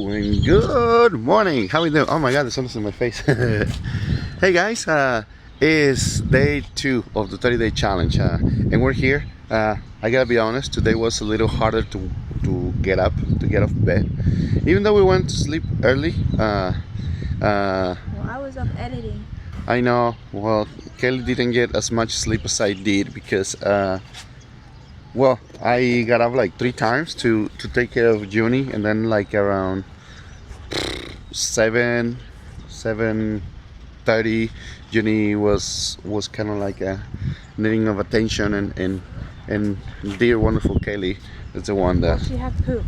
doing? Good morning. How we doing? Oh my God, the sun is in my face. Hey guys, it's day 2 of the 30-day challenge, and we're here. I gotta be honest, today was a little harder to get up, to get off bed, even though we went to sleep early. Well, I was up editing. I know. Well, Kelly didn't get as much sleep as I did because well, I got up like 3 times to take care of Junie, and then like around 7:30, Junie was kind of like a needing of attention, and dear wonderful Kelly is the one that She had poop.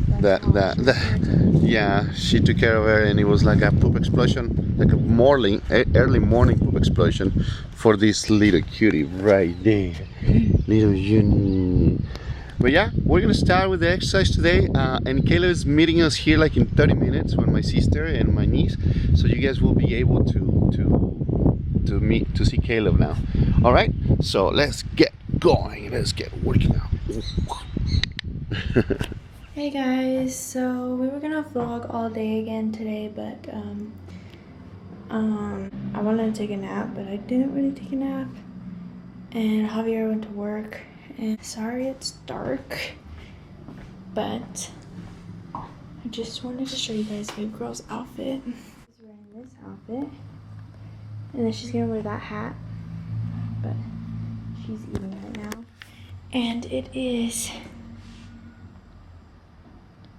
yeah, she took care of her, and it was like a poop explosion, like a early morning poop explosion for this little cutie right there, little Junie. But yeah, we're gonna start with the exercise today, and Kayla is meeting us here like in 30 minutes with my sister and my niece, so you guys will be able to see Caleb now. All right, so let's get going. Let's get working out. Hey guys, so we were gonna vlog all day again today, but I wanted to take a nap, but I didn't really take a nap, and Javier went to work. And sorry it's dark, but I just wanted to show you guys Babe Girl's outfit. She's wearing this outfit, and then she's gonna wear that hat, but she's eating right now. And it is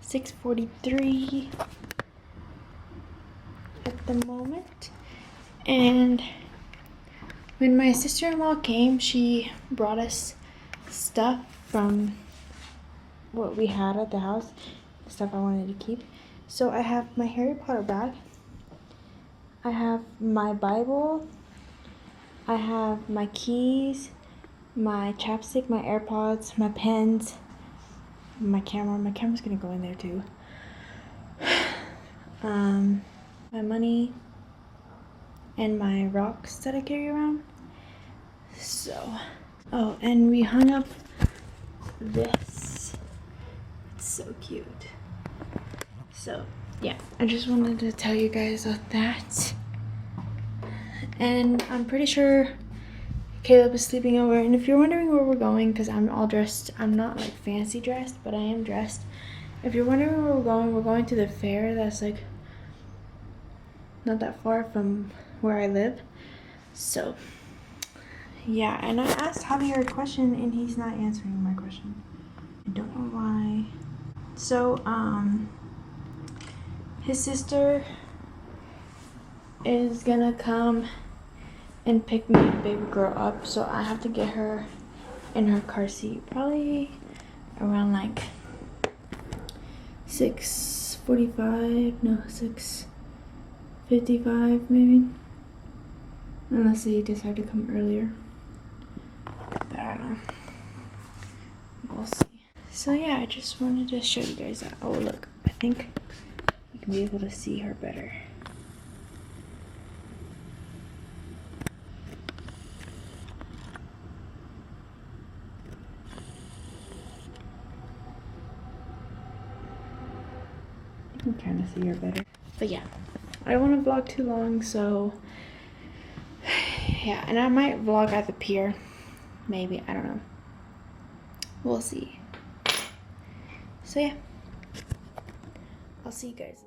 6:43 at the moment. And when my sister-in-law came, she brought us stuff from what we had at the house, stuff I wanted to keep. So I have my Harry Potter bag, I have my Bible, I have my keys, my chapstick, my AirPods, my pens, my camera. My camera's gonna go in there too. My money, and my rocks that I carry around. So, oh, and we hung up this. It's so cute. So, yeah, I just wanted to tell you guys about that. And I'm pretty sure Caleb is sleeping over. And if you're wondering where we're going, because I'm all dressed, I'm not like fancy dressed, but I am dressed. If you're wondering where we're going to the fair that's like not that far from where I live. So, yeah, and I asked Javier a question and he's not answering my question. I don't know why. So, his sister is gonna come and pick me and Baby Girl up, so I have to get her in her car seat probably around like 6:45, no, 6:55 maybe, unless they decide to come earlier, but I don't know, we'll see. So yeah, I just wanted to show you guys that. Oh look, I think you can be able to see her better. I'm trying to see her better. But yeah, I don't want to vlog too long, so yeah, and I might vlog at the pier. Maybe, I don't know. We'll see. So yeah, I'll see you guys.